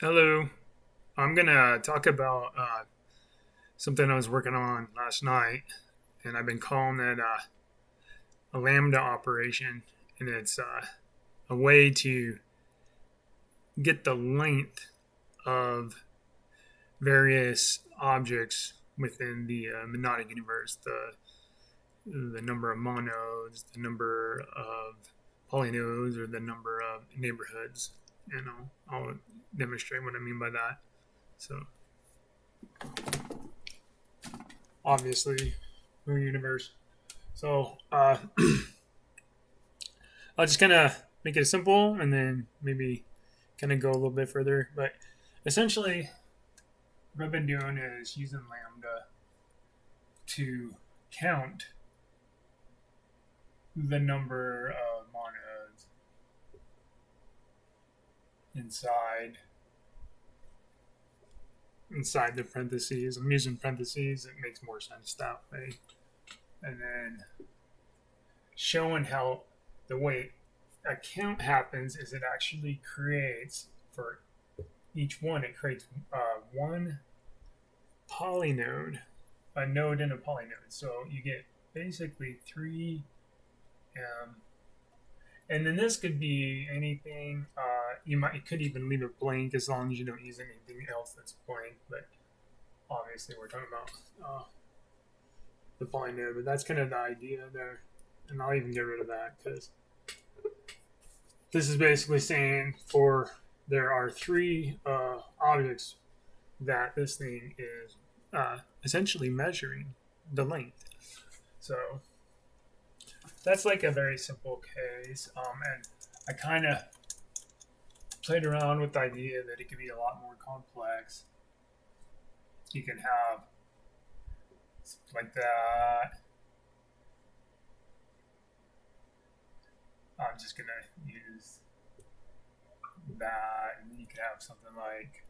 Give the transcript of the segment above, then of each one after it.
Hello. I'm gonna talk about something I was working on last night, and I've been calling it a lambda operation, and it's a way to get the length of various objects within the monodic universe, the number of monodes, the number of polynodes, or the number of neighborhoods. And I'll demonstrate what I mean by that. So obviously, our universe. So I'll just kind of make it simple and then maybe kind of go a little bit further. But essentially, what I've been doing is using lambda to count the number of monodes inside the parentheses. I'm using parentheses; it makes more sense that way. And then showing how the way a count happens is it actually creates for each one, it creates one polynode, a node in a polynode. So you get basically three, um, and then this could be anything. You could even leave it blank as long as you don't use anything else that's blank. But obviously, we're talking about the polynode, but that's kind of the idea there. And I'll even get rid of that because this is basically saying for there are three objects that this thing is essentially measuring the length. So that's like a very simple case. And I kind of played around with the idea that it could be a lot more complex. You can have like that. I'm just going to use that. And you could have something like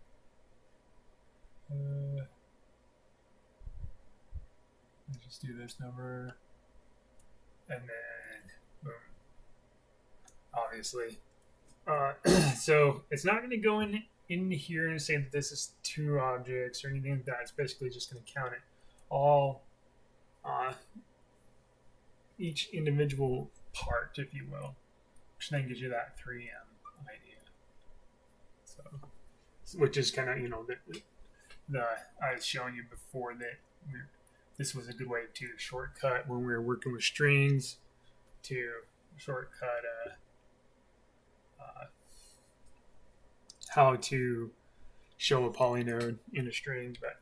let's just do this number, and then boom. Obviously, so it's not going to go in here and say that this is two objects or anything like that. It's basically just going to count it all, each individual part, if you will, which then gives you that 3M idea. So, which is kind of the I was showing you before that this was a good way to shortcut when we were working with strings to shortcut how to show a polynode in a string. But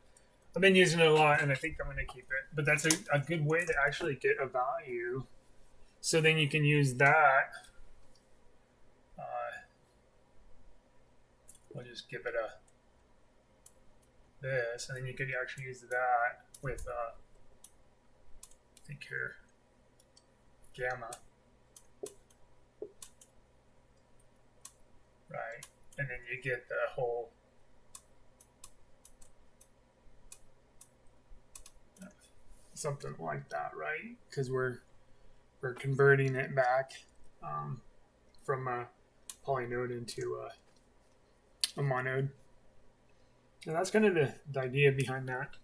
I've been using it a lot, and I think I'm going to keep it. But that's a good way to actually get a value. So then you can use that. We'll just give it a this, and then you could actually use that with I think here gamma, right? And then you get the whole something like that, right? Because we're converting it back from a polynode into a monode, and that's kind of the idea behind that.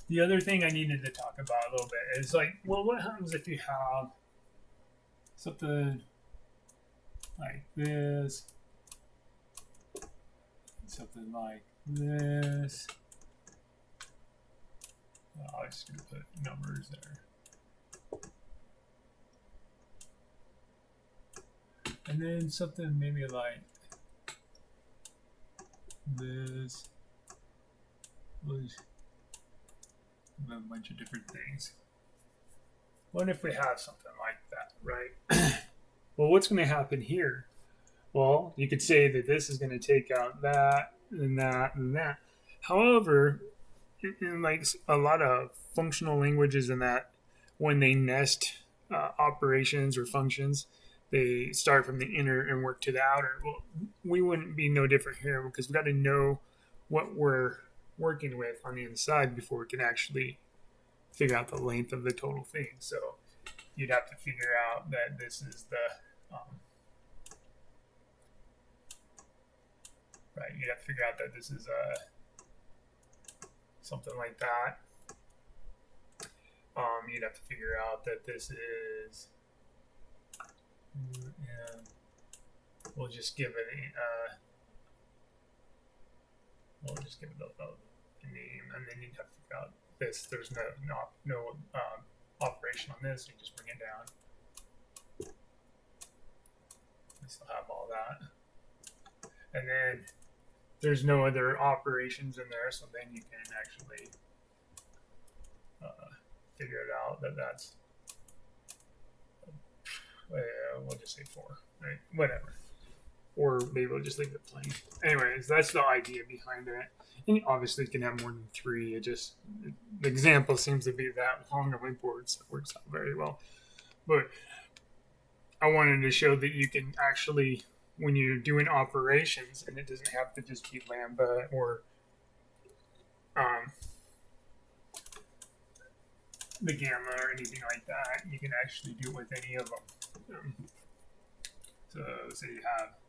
The other thing I needed to talk about a little bit is like, well, what happens if you have something like this, something like this? I'm just going to put numbers there. And then something maybe like this. A bunch of different things. What if we have something like that, right? Well, what's going to happen here? Well, you could say that this is going to take out that and that and that. However, in like a lot of functional languages and that, when they nest operations or functions, they start from the inner and work to the outer. Well, we wouldn't be no different here because we got to know what we're working with on the inside before we can actually figure out the length of the total thing. So you'd have to figure out that this is the right? You'd have to figure out that this is something like that. You'd have to figure out that this is, and we'll just give it a name, and then you'd have to figure out this. There's no operation on this. You just bring it down. We still have all that, and then there's no other operations in there, so then you can actually figure it out that that's, we'll just say 4, right? Whatever. Or maybe we'll just leave it plain. Anyways, that's the idea behind it. And you obviously can have more than 3. It just, the example seems to be that long of imports that works out very well. But I wanted to show that you can actually, when you're doing operations, and it doesn't have to just be lambda or the gamma or anything like that. You can actually do it with any of them. So say you have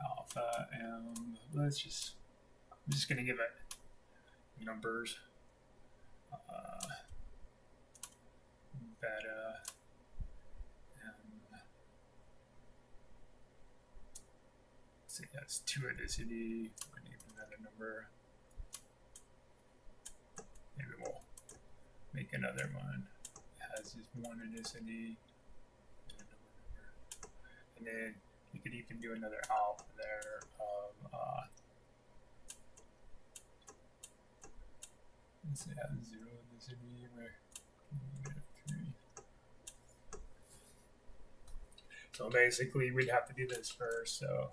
alpha m. I'm just going to give it numbers. Beta m. Say that's 2-adicity. We need another number. Maybe we'll make another one. It has just 1-adicity. And then you could even do another alpha there of let's say it has 0-adicity where -3. So basically we'd have to do this first. So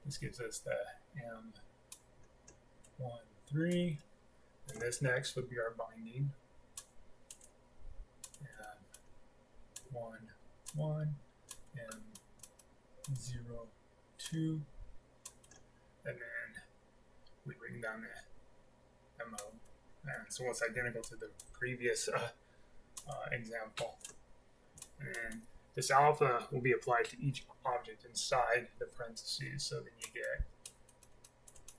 this gives us the M13, and this next would be our binding. And 1, 1, M02, and then we bring down the MO. And so it's identical to the previous example. And this alpha will be applied to each object inside the parentheses, so then you get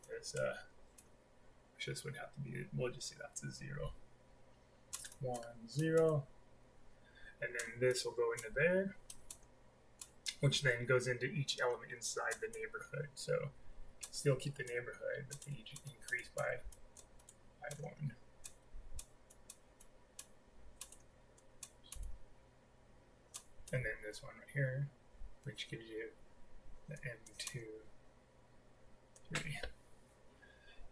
this, this would have to be, we'll just say that's a 0. 1, 0. And then this will go into there, which then goes into each element inside the neighborhood. So still keep the neighborhood, but then each increase by 1. And then this one right here, which gives you the M2, 3.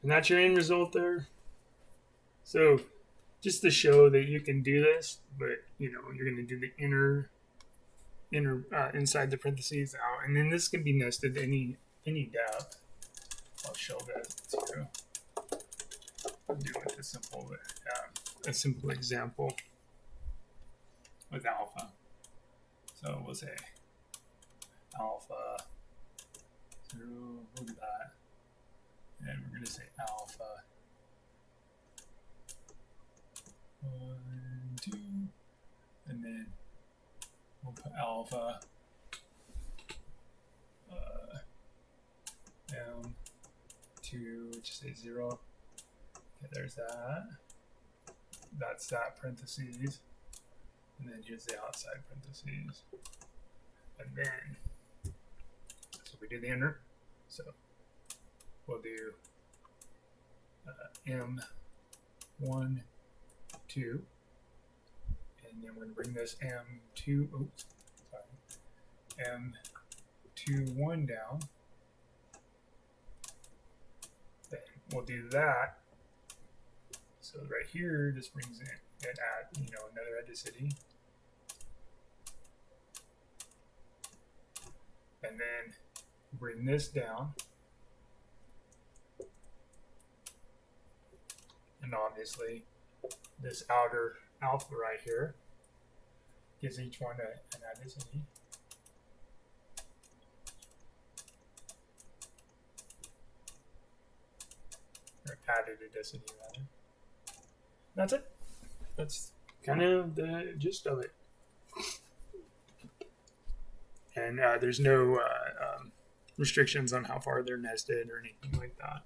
And that's your end result there. So just to show that you can do this, but you're going to do the inner inside the parentheses out, and then this can be nested any depth. I'll show that too. I'll do it with a simple example with alpha. So we'll say alpha 0, look at that. And we're going to say alpha 1, 2, and then we'll put alpha M2, which is a 0. Okay, there's that. That's that parentheses. And then here's the outside parentheses. And then, so we do the inner. So we'll do M1, 2. And then we're going to bring this M2, M21 down. Then we'll do that. So right here, this brings it at another adicity. And then bring this down. And obviously, this outer alpha right here gives each one an adicity. Or added adicity, rather. That's it. That's kind of the gist of it. And there's no restrictions on how far they're nested or anything like that.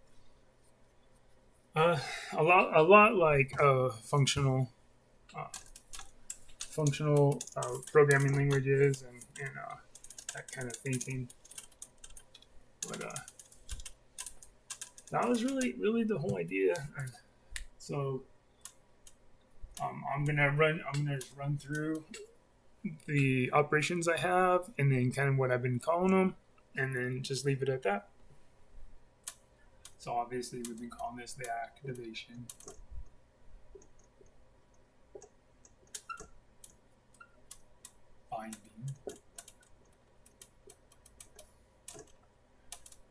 A lot like uh, functional programming languages and that kind of thinking. But that was really the whole idea. And so I'm gonna just run through the operations I have, and then kind of what I've been calling them, and then just leave it at that. So obviously we've been calling this the activation. Binding.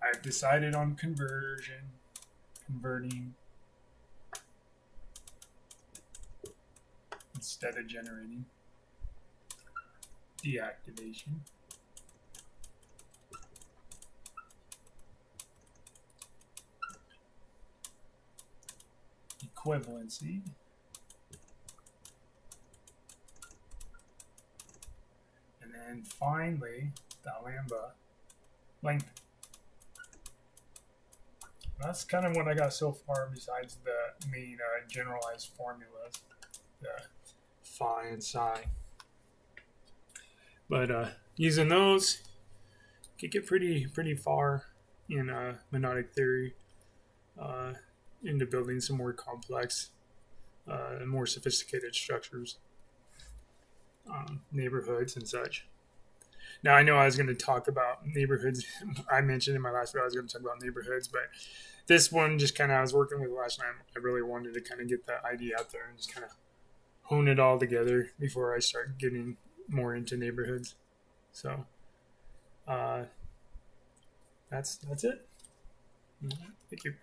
I've decided on converting instead of generating. Deactivation. Equivalency. And then finally, the lambda length. That's kind of what I got so far, besides the main generalized formulas, the phi and psi. But using those, could get pretty far in monodic theory, into building some more complex and more sophisticated structures, neighborhoods and such. Now, I know I was going to talk about neighborhoods. I mentioned in my last video I was going to talk about neighborhoods, but this one just kind of I was working with last night. I really wanted to kind of get that idea out there and just kind of hone it all together before I start getting more into neighborhoods. So that's it. Thank you.